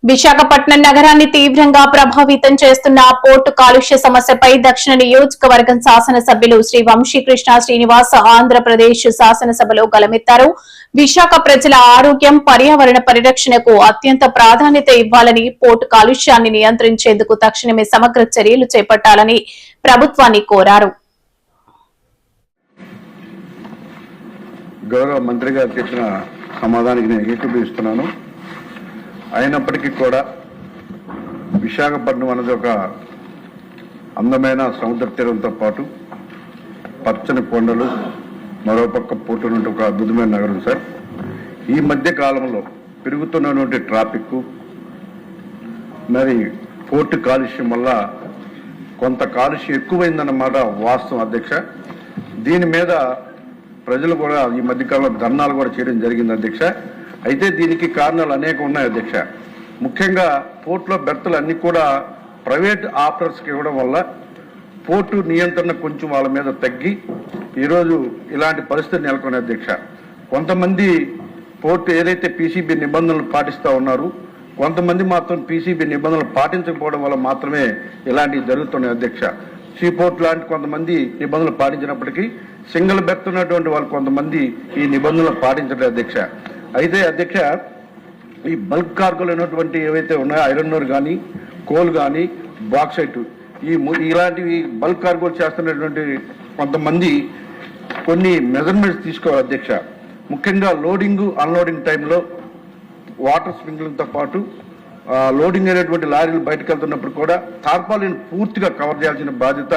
విశాఖపట్నం నగరాన్ని తీవ్రంగా ప్రభావితం చేస్తున్న పోర్టు కాలుష్య సమస్యపై దక్షిణ నియోజకవర్గం శాసనసభ్యులు శ్రీ వంశీకృష్ణ శ్రీనివాస్ ఆంధ్రప్రదేశ్ శాసనసభలో గలమెత్తారు. విశాఖ ప్రజల ఆరోగ్యం, పర్యావరణ పరిరక్షణకు అత్యంత ప్రాధాన్యత ఇవ్వాలని, పోర్టు కాలుష్యాన్ని నియంత్రించేందుకు తక్షణమే సమగ్ర చర్యలు చేపట్టాలని ప్రభుత్వాన్ని కోరారు. గౌరవ మంత్రి గారు చెప్పిన సమాధానానికి నేను ఏకీభవిస్తున్నాను. అయినప్పటికీ కూడా విశాఖపట్నం అనేది ఒక అందమైన సముద్ర తీరంతో పాటు పచ్చని కొండలు, మరోపక్క పోర్టు నుండి ఒక అద్భుతమైన నగరం సార్. ఈ మధ్య కాలంలో పెరుగుతున్నటువంటి ట్రాఫిక్, మరి పోర్టు కాలుష్యం వల్ల కొంత కాలుష్యం ఎక్కువైందన్నమాట వాస్తవం అధ్యక్ష. దీని మీద ప్రజలు కూడా ఈ మధ్యకాలంలో ధర్నాలు కూడా చేయడం జరిగింది అధ్యక్ష. అయితే దీనికి కారణాలు అనేక ఉన్నాయి అధ్యక్ష. ముఖ్యంగా పోర్టులో బెర్తలు అన్ని కూడా ప్రైవేట్ ఆపరేటర్స్కి ఇవ్వడం వల్ల పోర్టు నియంత్రణ కొంచెం వాళ్ళ మీద తగ్గి ఈరోజు ఇలాంటి పరిస్థితి నెలకొనే అధ్యక్ష. కొంతమంది పోర్టు ఏదైతే పీసీబీ నిబంధనలు పాటిస్తూ ఉన్నారు, కొంతమంది మాత్రం పీసీబీ నిబంధనలు పాటించకపోవడం వల్ల మాత్రమే ఇలాంటివి జరుగుతున్నాయి అధ్యక్ష. సీ పోర్ట్ లాంటి కొంతమంది నిబంధనలు పాటించినప్పటికీ సింగిల్ బెర్త్ ఉన్నటువంటి వాళ్ళు కొంతమంది ఈ నిబంధనలు పాటించడం అధ్యక్ష. అయితే అధ్యక్ష, ఈ బల్క్ కార్గోలు అయినటువంటి ఏవైతే ఉన్నాయో ఐరన్ ఓర్ కానీ, కోల్ కానీ, బాక్సైట్, ఇలాంటివి బల్క్ కార్గోలు చేస్తున్నటువంటి కొంతమంది కొన్ని మెజర్మెంట్స్ తీసుకోవాలి అధ్యక్ష. ముఖ్యంగా లోడింగ్, అన్లోడింగ్ టైంలో వాటర్ స్ప్రింక్లర్తో పాటు లోడింగ్ అయినటువంటి లారీలు బయటకు వెళ్తున్నప్పుడు కూడా టార్పాలిన్ పూర్తిగా కవర్ చేయాల్సిన బాధ్యత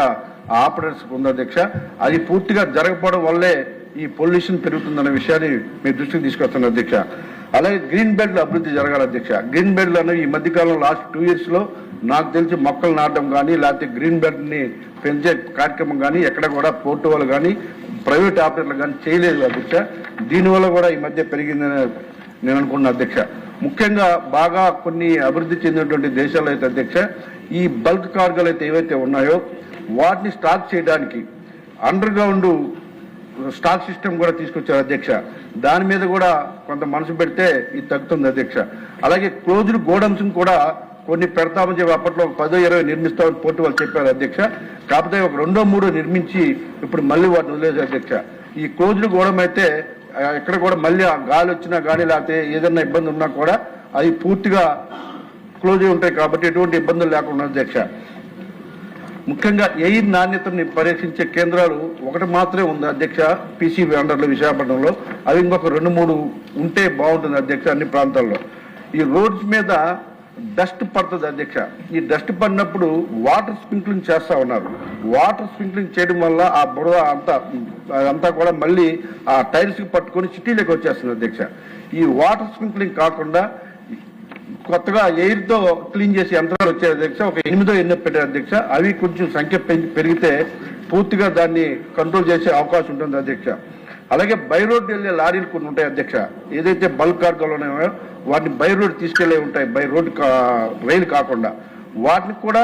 ఆపరేటర్స్కి ఉంది అధ్యక్ష. అది పూర్తిగా జరగకపోవడం వల్లే ఈ పొల్యూషన్ పెరుగుతుందన్న విషయాన్ని మీ దృష్టికి తీసుకొస్తున్నారు అధ్యక్ష. అలాగే గ్రీన్ బెల్ట్లు అభివృద్ధి జరగాలి అధ్యక్ష. గ్రీన్ బెల్ట్లు అనేవి ఈ మధ్యకాలంలో లాస్ట్ 2 years నాకు తెలిసి మొక్కలు నాటడం కానీ, లేకపోతే గ్రీన్ బెల్ట్ని పెంచే కార్యక్రమం కానీ ఎక్కడ కూడా పోర్టు వాళ్ళు కానీ ప్రైవేట్ ఆపరేటర్లు కానీ చేయలేదు అధ్యక్ష. దీనివల్ల కూడా ఈ మధ్య పెరిగిందని నేను అనుకున్నా అధ్యక్ష. ముఖ్యంగా బాగా కొన్ని అభివృద్ధి చెందినటువంటి దేశాలు అయితే అధ్యక్ష, ఈ బల్క్ కార్గోలు అయితే ఏవైతే ఉన్నాయో వాటిని స్టాక్ చేయడానికి అండర్ గ్రౌండ్ స్టాక్ సిస్టమ్ కూడా తీసుకొచ్చారు అధ్యక్ష. దాని మీద కూడా కొంత మనసు పెడితే ఇది తగ్గుతుంది అధ్యక్ష. అలాగే క్లోజ్డ్ గోడౌన్స్ కూడా కొన్ని పెడతామని చెప్పి అప్పట్లో 10-20 నిర్మిస్తామని పోర్టు వాళ్ళు చెప్పారు అధ్యక్ష. కాకపోతే ఒక 2-3 నిర్మించి ఇప్పుడు మళ్ళీ వాటిని వదిలేశారు అధ్యక్ష. ఈ క్లోజ్డ్ గోడౌన్ అయితే ఎక్కడ కూడా మళ్ళీ ఆ గాలి వచ్చినా కానీ లేకపోతే ఏదైనా ఇబ్బంది ఉన్నా కూడా అది పూర్తిగా క్లోజ్ అయి ఉంటాయి కాబట్టి ఎటువంటి ఇబ్బందులు లేకుండా అధ్యక్ష. ముఖ్యంగా ఎయిర్ నాణ్యతని పరీక్షించే కేంద్రాలు ఒకటి మాత్రమే ఉంది అధ్యక్ష పీసీబీ అండర్లో విశాఖపట్నంలో. అవి ఇంకొక 2-3 ఉంటే బాగుంటుంది అధ్యక్ష అన్ని ప్రాంతాల్లో. ఈ రోడ్స్ మీద డస్ట్ పడుతుంది అధ్యక్ష. ఈ డస్ట్ పడినప్పుడు వాటర్ స్ప్రింక్లింగ్ చేస్తూ ఉన్నారు. వాటర్ స్ప్రింక్లింగ్ చేయడం వల్ల ఆ బురద అంతా కూడా మళ్ళీ ఆ టైల్స్కి పట్టుకొని సిటీలోకి వచ్చేస్తుంది అధ్యక్ష. ఈ వాటర్ స్ప్రింక్లింగ్ కాకుండా కొత్తగా ఎయిర్తో క్లీన్ చేసే యంత్రాలు వచ్చాయి అధ్యక్ష. ఒక 8 ఎన్నో పెట్టారు అధ్యక్ష. అవి కొంచెం సంఖ్య పెరిగితే పూర్తిగా దాన్ని కంట్రోల్ చేసే అవకాశం ఉంటుంది అధ్యక్ష. అలాగే బై రోడ్ వెళ్ళే లారీలు కొన్ని ఉంటాయి అధ్యక్ష. ఏదైతే బల్క్ కార్గోలు ఉన్నాయో వాటిని బై రోడ్ తీసుకెళ్లే ఉంటాయి, బై రోడ్ రైలు కాకుండా వాటిని కూడా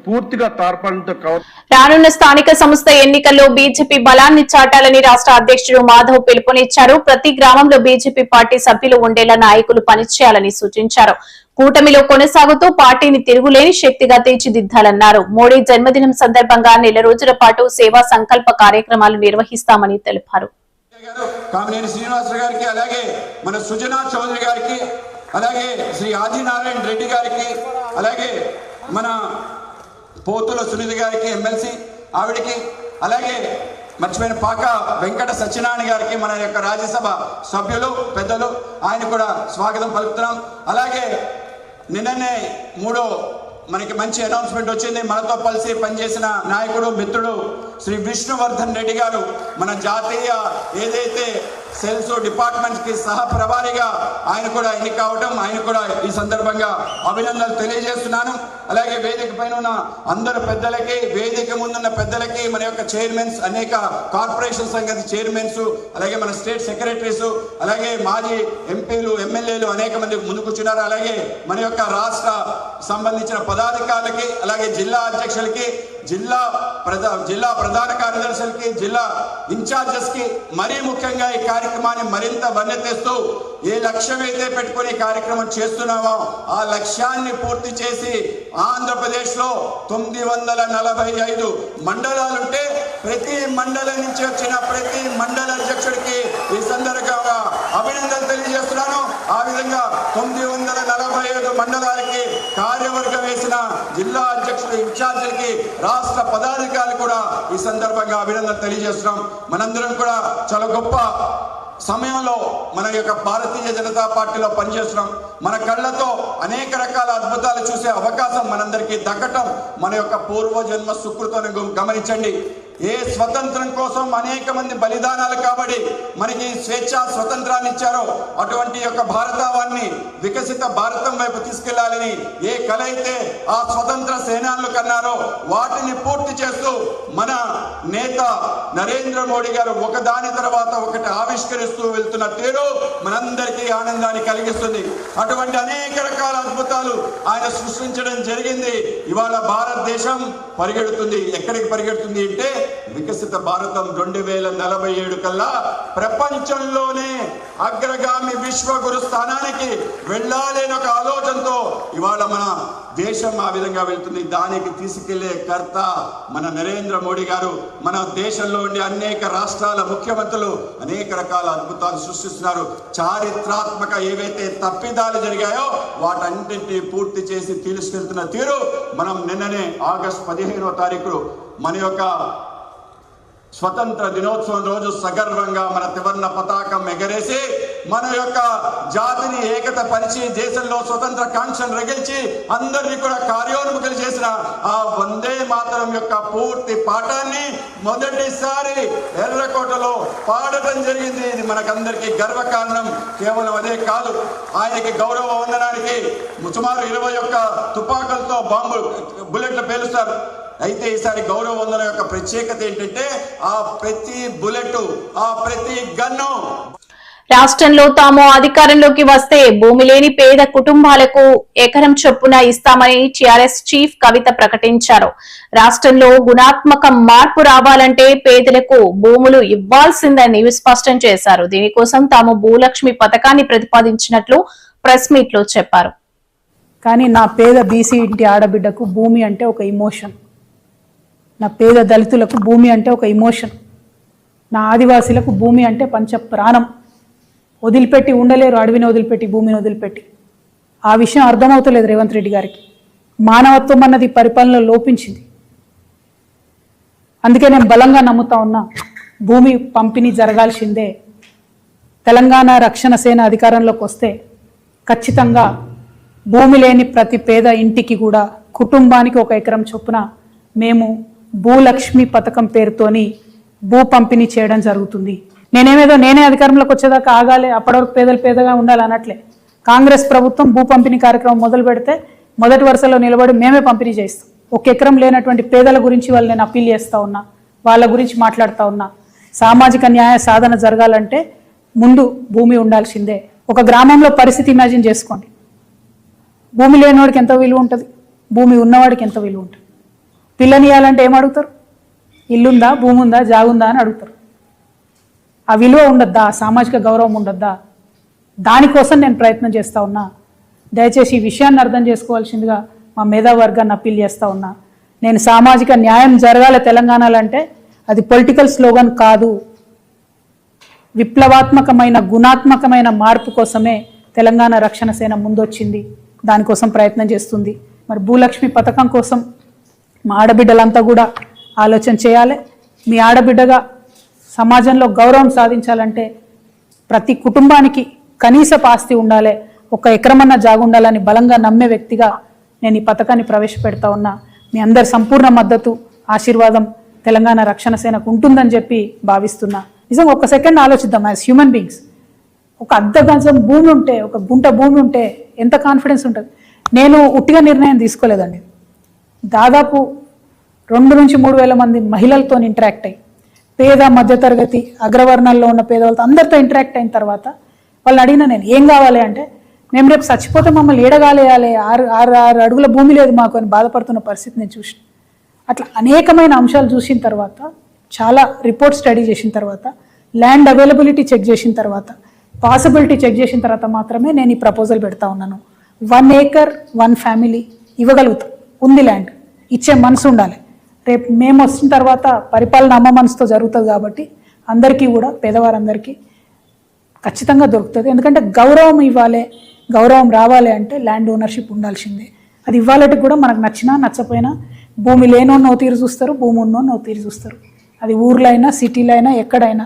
పూర్తిగా తార్పాలతో కవర్. రానున్న స్థానిక సంస్థ ఎన్నికల్లో బీజేపీ బలాన్ని చాటాలని రాష్ట్ర అధ్యక్షుడు మాధవ్ పిలుపునిచ్చారు. ప్రతి గ్రామంలో బీజేపీ పార్టీ సభ్యులు ఉండేలా నాయకులు పనిచేయాలని సూచించారు. కూటమిలో కొనసాగుతూ పార్టీని తిరుగులేని శక్తిగా తీర్చిదిద్దాలన్నారు. మోడీ జన్మదినం సందర్భంగా 4 రోజుల పాటు సేవా సంకల్ప కార్యక్రమాలు నిర్వహిస్తామని తెలిపారు. కామినేని శ్రీనివాసరావు గారికి, అలాగే మన సుజనా చౌదరి గారికి, అలాగే శ్రీ ఆదినారాయణ రెడ్డి గారికి, అలాగే మన పోతుల సునీత గారికి ఎమ్మెల్సీ ఆవిడికి, అలాగే మర్చిపోయిన పాక వెంకట సత్యనారాయణ గారికి మన యొక్క రాజ్యసభ సభ్యులు పెద్దలు, ఆయన కూడా స్వాగతం పలుకుతున్నాం. అలాగే నిన్ననే 3వ మనకి మంచి అనౌన్స్మెంట్ వచ్చింది. మనతో కలిసి పనిచేసిన నాయకుడు మిత్రుడు శ్రీ విష్ణువర్ధన్ రెడ్డి గారు మన జాతీయ ఏదైతే సెల్స్ డిపార్ట్మెంట్స్ కి సహ ప్రభారిగా ఆయన కూడా ఎన్నిక కావడం, ఆయన కూడా ఈ సందర్భంగా అభినందనలు తెలియజేస్తున్నాను. అలాగే వేదిక పైన ఉన్న అందరు పెద్దలకి, వేదిక ముందున్న పెద్దలకి, మన యొక్క చైర్మన్స్, అనేక కార్పొరేషన్ సంఘానికి చైర్మన్స్, అలాగే మన స్టేట్ సెక్రటరీస్, అలాగే మాజీ ఎంపీలు, ఎమ్మెల్యేలు అనేక మంది ముందు కూర్చున్నారు. అలాగే మన యొక్క రాష్ట్ర సంబంధించిన పదాధికారులకి, అలాగే జిల్లా అధ్యక్షులకి, జిల్లా ప్రధాన కార్యదర్శులకి, జిల్లా ఇన్ఛార్జెస్ కి, మరీ ముఖ్యంగా ఈ కార్యక్రమాన్ని మరింత వన్నెతేస్తూ ఏ లక్ష్యం అయితే పెట్టుకుని కార్యక్రమం చేస్తున్నామో ఆ లక్ష్యాన్ని పూర్తి చేసి ఆంధ్రప్రదేశ్ లో 945 మండలాలుంటే ప్రతి మండలం నుంచి వచ్చిన ప్రతి మండల అధ్యక్షుడికి ఈ సందర్భంగా అభినందనలు తెలియజేస్తున్నాను. ఆ విధంగా 945 మండలాలకి కార్యవర్గం వేసిన జిల్లా అధ్యక్షులు, ఇన్ఛార్జీలకి, రాష్ట్ర పదాధికారులు కూడా ఈ సందర్భంగా అభినందనలు తెలియజేస్తున్నాం. మనందరం కూడా చాలా గొప్ప సమయంలో మన యొక్క భారతీయ జనతా పార్టీలో పనిచేస్తున్నాం. మన కళ్ళతో అనేక రకాల అద్భుతాలు చూసే అవకాశం మనందరికీ దక్కటం మన యొక్క పూర్వజన్మ సుకృతాన్ని గమనించండి. ఏ స్వతంత్రం కోసం అనేక మంది బలిదానాలు కాబట్టి మనకి స్వేచ్ఛ స్వతంత్రాన్ని ఇచ్చారో అటువంటి యొక్క భారతావాన్ని వికసిత భారతం వైపు తీసుకెళ్లాలని ఏ కల అయితే ఆ స్వతంత్ర సేనానులు కన్నారో వాటిని పూర్తి చేస్తూ మన నేత నరేంద్ర మోడీ గారు ఒకదాని తర్వాత ఒకటి ఆవిష్కరిస్తూ వెళ్తున్న తీరు మనందరికీ ఆనందాన్ని కలిగిస్తుంది. అటువంటి అనేక రకాల అద్భుతాలు ఆయన సృష్టించడం జరిగింది. ఇవాళ భారతదేశం పరిగెడుతుంది. ఎక్కడికి పరిగెడుతుంది అంటే వికసిత భారతం 2047 కల్లా ప్రపంచంలోనే అగ్రగామి విశ్వగురు స్థానానికి వెళ్ళాలి అనే ఒక ఆలోచనతో ఇవాళ మన దేశం ఆ విధంగా వెళ్తుంది. దానికి తీసుకెళ్లే కర్త మన నరేంద్ర మోడీ గారు. మన దేశంలో ఉండే అనేక రాష్ట్రాల ముఖ్యమంత్రులు అనేక రకాల అద్భుతాలు సృష్టిస్తున్నారు. చారిత్రాత్మక ఏవైతే తప్పిదాలు జరిగాయో వాటన్నింటినీ పూర్తి చేసి తీసుకెళ్తున్న తీరు మనం నిన్ననే ఆగస్టు 15వ తారీఖు మన యొక్క స్వతంత్ర దినోత్సవం రోజు సగర్వంగా మన త్రివర్ణ పతాకం ఎగరేసి మన యొక్క జాతిని ఏకత పరిచి దేశంలో స్వతంత్ర కాంక్షను రగిల్చి అందరినీ కూడా కార్యోన్ముఖులు చేసిన ఆ వందే మాతరం యొక్క పూర్తి పాఠాన్ని మొదటిసారి ఎర్రకోటలో పాడటం జరిగింది. ఇది మనకందరికీ గర్వకారణం. కేవలం అదే కాదు, ఆయనకి గౌరవ వందనానికి సుమారు 21 తుపాకులతో బుల్లెట్లు పేలుస్తారు. అయితే ఈసారి గౌరవ వందనం యొక్క ప్రత్యేకత ఏంటంటే ఆ ప్రతి బుల్లెట్, ఆ ప్రతి గన్ను రాష్ట్రంలో తాము అధికారంలోకి వస్తే భూమి లేని పేద కుటుంబాలకు ఎకరం చొప్పున ఇస్తామని టీఆర్ఎస్ చీఫ్ కవిత ప్రకటించారు. రాష్ట్రంలో గుణాత్మక మార్పు రావాలంటే పేదలకు భూములు ఇవ్వాల్సిందని స్పష్టం చేశారు. దీనికోసం తాము భూలక్ష్మి పథకాన్ని ప్రతిపాదించినట్లు ప్రెస్ మీట్ లో చెప్పారు. కానీ నా పేద బీసీ ఇంటి ఆడబిడ్డకు భూమి అంటే ఒక ఇమోషన్, నా పేద దళితులకు భూమి అంటే ఒక ఇమోషన్, నా ఆదివాసీలకు భూమి అంటే పంచ ప్రాణం. వదిలిపెట్టి ఉండలేరు, అడవిని వదిలిపెట్టి, భూమిని వదిలిపెట్టి. ఆ విషయం అర్థమవుతలేదు రేవంత్ రెడ్డి గారికి. మానవత్వం అన్నది పరిపాలనలో లోపించింది. అందుకే నేను బలంగా నమ్ముతా ఉన్నా, భూమి పంపిణీ జరగాల్సిందే. తెలంగాణ రక్షణ సేన అధికారంలోకి వస్తే ఖచ్చితంగా భూమి లేని ప్రతి పేద ఇంటికి కూడా కుటుంబానికి 1 ఎకరం చొప్పున మేము భూలక్ష్మి పథకం పేరుతోని భూ పంపిణీ చేయడం జరుగుతుంది. నేనే అధికారంలోకి వచ్చేదాకా ఆగాలి, అప్పటి వరకు పేదలు పేదగా ఉండాలి అనట్లే. కాంగ్రెస్ ప్రభుత్వం భూ పంపిణీ కార్యక్రమం మొదలు పెడితే మొదటి వరుసలో నిలబడి మేమే పంపిణీ చేస్తాం. 1 ఎకరం లేనటువంటి పేదల గురించి వాళ్ళు నేను అప్పీల్ చేస్తూ ఉన్నా, వాళ్ళ గురించి మాట్లాడుతూ ఉన్నా. సామాజిక న్యాయ సాధన జరగాలంటే ముందు భూమి ఉండాల్సిందే. ఒక గ్రామంలో పరిస్థితి ఇమాజిన్ చేసుకోండి. భూమి లేనివాడికి ఎంత విలువ ఉంటుంది, భూమి ఉన్నవాడికి ఎంత విలువ ఉంటుంది. పిల్లనియాలంటే ఏం అడుగుతారు? ఇల్లుందా, భూమి ఉందా, జాగుందా అని అడుగుతారు. ఆ విలువ ఉండద్దా, సామాజిక గౌరవం ఉండద్దా? దానికోసం నేను ప్రయత్నం చేస్తూ ఉన్నా. దయచేసి ఈ విషయాన్ని అర్థం చేసుకోవాల్సిందిగా మా మేధావర్గాన్ని అప్పీల్ చేస్తూ ఉన్నా. నేను సామాజిక న్యాయం జరగాలి తెలంగాణలో అంటే అది పొలిటికల్ స్లోగన్ కాదు. విప్లవాత్మకమైన గుణాత్మకమైన మార్పు కోసమే తెలంగాణ రక్షణ సేన ముందొచ్చింది. దానికోసం ప్రయత్నం చేస్తుంది. మరి భూలక్ష్మి పథకం కోసం మా ఆడబిడ్డలంతా కూడా ఆలోచన చేయాలి. మీ ఆడబిడ్డగా సమాజంలో గౌరవం సాధించాలంటే ప్రతి కుటుంబానికి కనీసపు ఆస్తి ఉండాలి, 1 ఎకరమన్న జాగుండాలని బలంగా నమ్మే వ్యక్తిగా నేను ఈ పథకాన్ని ప్రవేశపెడతా ఉన్నా. మీ అందరి సంపూర్ణ మద్దతు, ఆశీర్వాదం తెలంగాణ రక్షణ సేనకు ఉంటుందని చెప్పి భావిస్తున్నా. నిజంగా ఒక సెకండ్ ఆలోచిద్దాం యాజ్ హ్యూమన్ బీయింగ్స్. ఒక అర్ధ గజం భూమి ఉంటే, ఒక గుంట భూమి ఉంటే ఎంత కాన్ఫిడెన్స్ ఉంటుంది. నేను ఉట్టిగా నిర్ణయం తీసుకోలేదండి. దాదాపు 2 నుంచి 3 వేల మంది మహిళలతో ఇంటరాక్ట్ అయ్యి, పేద మధ్యతరగతి అగ్రవర్ణాల్లో ఉన్న పేదవాళ్ళతో అందరితో ఇంటరాక్ట్ అయిన తర్వాత వాళ్ళని అడిగిన నేను ఏం కావాలి అంటే, మేము రేపు చచ్చిపోతే మమ్మల్ని ఏడగాలేయాలి, 6 అడుగుల భూమి లేదు మాకు అని బాధపడుతున్న పరిస్థితి నేను చూసిన. అట్లా అనేకమైన అంశాలు చూసిన తర్వాత, చాలా రిపోర్ట్ స్టడీ చేసిన తర్వాత, ల్యాండ్ అవైలబిలిటీ చెక్ చేసిన తర్వాత, పాసిబిలిటీ చెక్ చేసిన తర్వాత మాత్రమే నేను ఈ ప్రపోజల్ పెడతా ఉన్నాను. 1 acre 1 family ఇవ్వగలుగుతాం. ఉంది ల్యాండ్, ఇచ్చే మనసు ఉండాలి. రేపు మేము వచ్చిన తర్వాత పరిపాలన అమ్మ మనసుతో జరుగుతుంది కాబట్టి అందరికీ కూడా, పేదవారందరికీ ఖచ్చితంగా దొరుకుతుంది. ఎందుకంటే గౌరవం ఇవ్వాలి, గౌరవం రావాలి అంటే ల్యాండ్ ఓనర్షిప్ ఉండాల్సిందే. అది ఇవ్వాలంటే కూడా మనకు నచ్చినా నచ్చపోయినా భూమి లేనోన్నో తీరు చూస్తారు, భూమి ఉన్నోన్నో తీరు చూస్తారు. అది ఊర్లో అయినా సిటీలో అయినా ఎక్కడైనా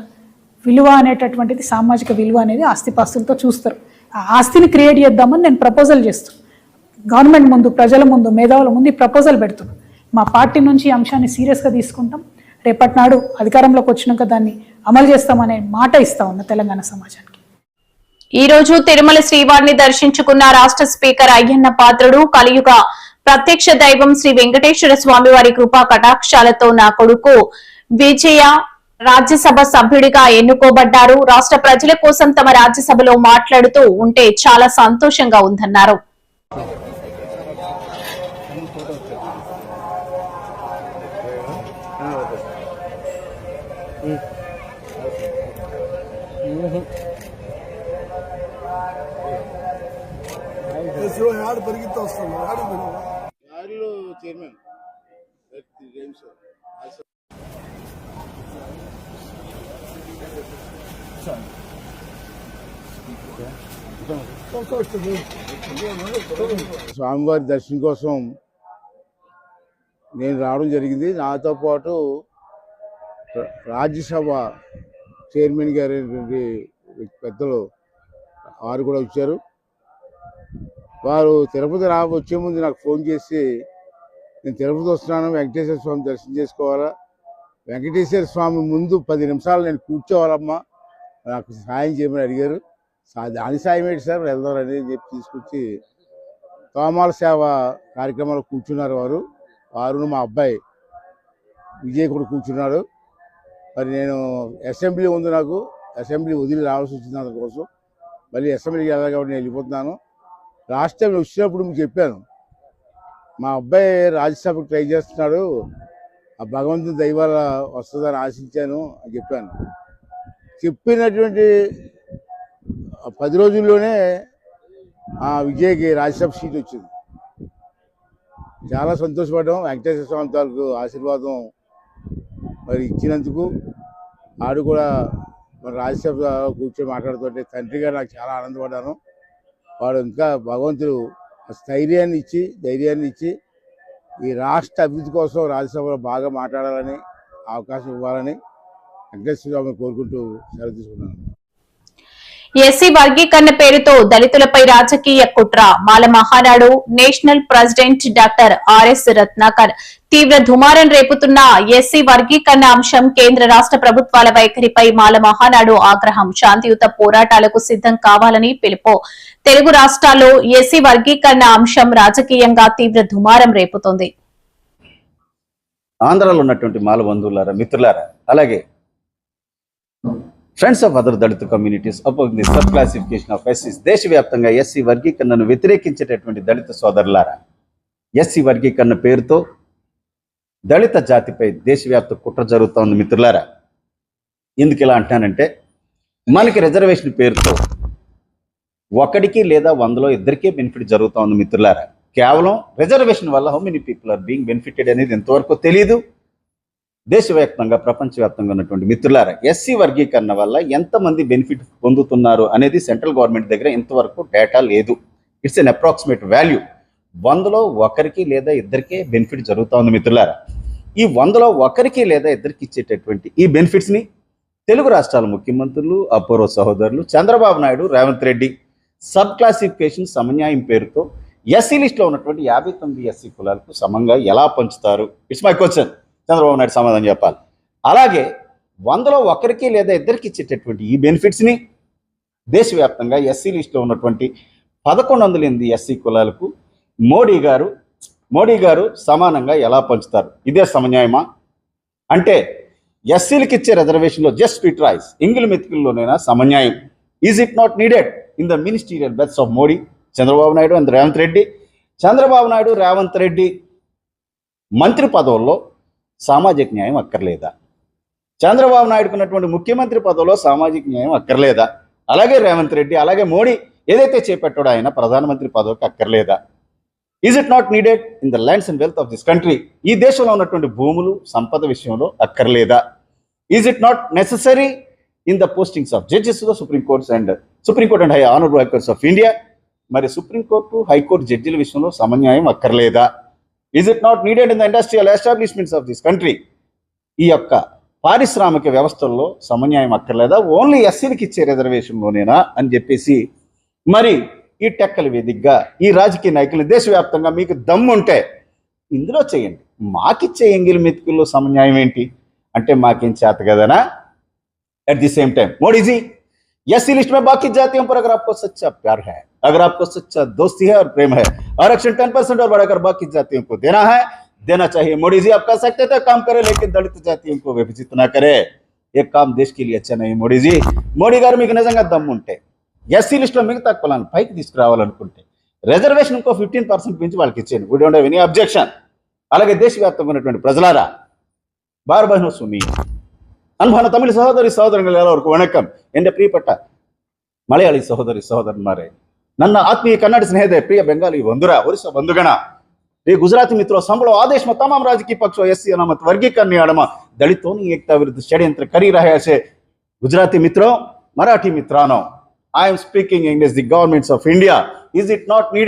విలువ అనేటటువంటిది, సామాజిక విలువ అనేది ఆస్తిపాస్తులతో చూస్తారు. ఆ ఆస్తిని క్రియేట్ చేద్దామని నేను ప్రపోజల్ చేస్తాను. గవర్నమెంట్ ముందు, ప్రజల ముందు, మేధావుల ముందు ఈ ప్రపోజల్ పెడుతున్నాను. మా పార్టీ నుంచి ఈ అంశాన్ని సీరియస్గా తీసుకుంటాం. రేపటి నాడు అధికారంలోకి వచ్చినాక దాన్ని అమలు చేస్తామనే మాట ఇస్తా ఉన్న తెలంగాణ సమాజానికి. ఈ రోజు తిరుమల శ్రీవారిని దర్శించుకున్న రాష్ట్ర స్పీకర్ అయ్యన్న పాత్రుడు, కలియుగ ప్రత్యక్ష దైవం శ్రీ వెంకటేశ్వర స్వామి వారి కృపా కటాక్షాలతో నా కొడుకు విజయ రాజ్యసభ సభ్యుడిగా ఎన్నుకోబడ్డారు. రాష్ట్ర ప్రజల కోసం తమ రాజ్యసభలో మాట్లాడుతూ ఉంటే చాలా సంతోషంగా ఉందన్నారు. స్వామివారి దర్శనం కోసం నేను రావడం జరిగింది. నాతో పాటు రాజ్యసభ చైర్మన్ గారు పెద్దలు వారు కూడా వచ్చారు. వారు తిరుపతి వచ్చే ముందు నాకు ఫోన్ చేసి, నేను తిరుపతి వస్తున్నాను, వెంకటేశ్వర స్వామి దర్శనం చేసుకోవాలా, వెంకటేశ్వర స్వామి ముందు 10 నిమిషాలు నేను కూర్చోవాలమ్మా, నాకు సాయం చేయమని అడిగారు. దాని సాయం ఏంటి సార్, వెళ్దామని చెప్పి తీసుకొచ్చి తోమాల సేవ కార్యక్రమాలు కూర్చున్నారు. వారు మా అబ్బాయి విజయ్ కూడా కూర్చున్నాడు. మరి నేను అసెంబ్లీ ఉంది, నాకు అసెంబ్లీ వదిలి రావాల్సి వచ్చింది. అందుకోసం మళ్ళీ అసెంబ్లీకి వెళ్ళాలి కాబట్టి నేను వెళ్ళిపోతున్నాను. లాస్ట్ టైం వచ్చినప్పుడు మీకు చెప్పాను, మా అబ్బాయి రాజ్యసభకు ట్రై చేస్తున్నాడు, ఆ భగవంతుని దైవాల వస్తుందని ఆశించాను అని చెప్పాను. చెప్పినటువంటి 10 రోజుల్లోనే ఆ విజయ్కి రాజ్యసభ సీట్ వచ్చింది. చాలా సంతోషపడ్డాం. వెంకటేశ్వర స్వామి తాలూకు ఆశీర్వాదం మరి ఇచ్చినందుకు. ఆడు కూడా మరి రాజ్యసభ కూర్చొని మాట్లాడుతుంటే తండ్రిగా నాకు చాలా ఆనందపడ్డాను. వాడు ఇంకా భగవంతుడు ధైర్యాన్ని ఇచ్చి ఈ రాష్ట్ర అభివృద్ధి కోసం రాజ్యసభలో బాగా మాట్లాడాలని అవకాశం ఇవ్వాలని వెంకటేశ్వర స్వామిని కోరుకుంటూ సెలవు తీసుకున్నాను. ఎస్సీ వర్గీకరణ పేరుతో దళితులపై రాజకీయ కుట్ర. Mala Mahanadu national president doctor RS Ratnakar తీవ్ర దుమారం రేపుతున్న ఎస్సీ వర్గీకరణ అంశం, కేంద్ర రాష్ట్ర ప్రభుత్వాల వైఖరిపై మాల మహానాడు ఆగ్రహం. శాంతియుత పోరాటాలకు సిద్ధం కావాలని పిలుపు. తెలుగు రాష్ట్రాల్లో ఎస్సీ వర్గీకరణ అంశం రాజకీయంగా తీవ్ర దుమారం రేపుతోంది. ఆంధ్రాలో ఉన్నటువంటి మాల బంధువులారా, మిత్రులారా, అలాగే friends of other Dalit communities oppose the sub classification of ఎస్సీస్, దేశవ్యాప్తంగా ఎస్సీ వర్గీకరణను వ్యతిరేకించేటటువంటి దళిత సోదరులారా, ఎస్సీ వర్గీకరణ పేరుతో దళిత జాతిపై దేశవ్యాప్త కుట్ర జరుగుతోంది. మిత్రులారా, ఎందుకు ఇలా అంటానంటే, మనకి రిజర్వేషన్ పేరుతో ఒకడికి లేదా 100లో ఇద్దరికే బెనిఫిట్ జరుగుతోంది. మిత్రులారా, కేవలం రిజర్వేషన్ వల్ల how many people are being benefited అనేది ఎంతవరకు తెలియదు. దేశవ్యాప్తంగా, ప్రపంచవ్యాప్తంగా ఉన్నటువంటి మిత్రులారా, ఎస్సీ వర్గీకరణ వల్ల ఎంతమంది బెనిఫిట్ పొందుతున్నారు అనేది సెంట్రల్ గవర్నమెంట్ దగ్గర ఇంతవరకు డేటా లేదు. It's an approximate value. 100లో ఒకరికి లేదా ఇద్దరికే బెనిఫిట్ జరుగుతూ ఉంది. మిత్రులారా, ఈ 100లో ఒకరికి లేదా ఇద్దరికి ఇచ్చేటటువంటి ఈ బెనిఫిట్స్ని తెలుగు రాష్ట్రాల ముఖ్యమంత్రులు, అపూర్వ సహోదరులు చంద్రబాబు నాయుడు, రేవంత్ రెడ్డి సబ్ క్లాసిఫికేషన్ సమన్యాయం పేరుతో ఎస్సీ లిస్ట్లో ఉన్నటువంటి 59 ఎస్సీ కులాలకు సమంగా ఎలా పంచుతారు? It's my question. Chandrababu Naidu సమాధానం చెప్పాలి. అలాగే 100లో ఒకరికి లేదా ఇద్దరికి ఇచ్చేటటువంటి ఈ బెనిఫిట్స్ని దేశవ్యాప్తంగా ఎస్సీ లిస్టులో ఉన్నటువంటి 1108 ఎస్సీ కులాలకు మోడీ గారు సమానంగా ఎలా పంచుతారు? ఇదే సమన్యాయమా? అంటే ఎస్సీలకు ఇచ్చే రిజర్వేషన్లో జస్ట్ ఫిట్ రైస్ ఇంగిల్ మెతుకుల్లోనైనా సమన్యాయం. Is it not needed in the ministerial బెత్స్ of Modi, Chandrababu Naidu and Revanth Reddy? Chandrababu Naidu, Revanth Reddy మంత్రి పదవుల్లో సామాజిక న్యాయం అక్కర్లేదా? చంద్రబాబు నాయుడుకు ఉన్నటువంటి ముఖ్యమంత్రి పదవిలో సామాజిక న్యాయం అక్కర్లేదా? అలాగే రేవంత్ రెడ్డి, అలాగే మోడీ ఏదైతే చేపట్టాడో ఆయన ప్రధానమంత్రి పదవికి అక్కర్లేదా? Is it not needed in the lands and wealth of this country? ఈ దేశంలో ఉన్నటువంటి భూములు, సంపద విషయంలో అక్కర్లేదా? Is it not necessary in the postings of judges the supreme court and high honourable high courts of India? మరి supreme court, high court జడ్జిల విషయంలో సమన్యాయం అక్కర్లేదా? Is it not needed in the industrial establishments of this country? ఈ యొక్క పారిశ్రామిక వ్యవస్థల్లో సమన్యాయం అక్కర్లేదా? ఓన్లీ ఎస్సీలకు ఇచ్చే రిజర్వేషన్లోనేనా అని చెప్పేసి మరి ఈ టెక్కల వేదికగా ఈ రాజకీయ నాయకులు దేశవ్యాప్తంగా మీకు దమ్ముంటే ఇందులో చేయండి. మాకిచ్చే ఎంగిల్ మెతుకుల్లో సమన్యాయం ఏంటి అంటే మాకేం చేత కదనా? At the same time Modi ji SC list में बाकी जातियों पर अगर आपको सच्चा प्यार है, अगर आपको सच्चा दोस्ती है और प्रेम है, आरक्षण 10% और बढ़ाकर बाकी जातियों को देना चाहिए. मोदी जी आप कर सकते थे, काम करे, लेकिन दलित जातियों को विभाजित ना करे. एक काम देश के लिए अच्छा नहीं. మోడీ జీ, మోడీ గారు మీకు నిజంగా దమ్ము ఉంటే ఎస్సీ లిస్టులో మిగతా కులాన్ని పైకి తీసుకురావాలనుకుంటే రిజర్వేషన్ ఇంకో 15% పెంచి వాళ్ళకి ఇచ్చేయండి. We don't have any objection. అలాగే దేశవ్యాప్తంగా ఉన్నటువంటి ప్రజలారా, బార్ బహనో సున్నీ அன்பான தமிழ் சகோதரி சகோதரர்கள் எல்லாருக்கும் வணக்கம். என்ற ಪ್ರಿಯಪಟ್ಟ ಮಲಯಾಳಿ ಸಹೋದರಿ ಸಹೋದರನ್ಮಾರೆ, ನನ್ನ ಆತ್ಮೀಯ ಕನ್ನಡ ಸ್ನೇಹಿತರೆ, ಪ್ರಿಯ ಬೆಂಗಾಲಿ ಬಂಧುರ, ಒರಿಸ್ಸಾ ಬಂಧುಗಣ, ये गुजराती मित्रों, संभलो आदेश में तमाम राजकीय पक्षों एससी अनामत वर्गीकरण नियमों दलितों की एकता विरुद्ध षड्यंत्र करी रहे हैं. गुजराती मित्रों, मराठी मित्रांनो, I am speaking against the governments of India. Is it not needed?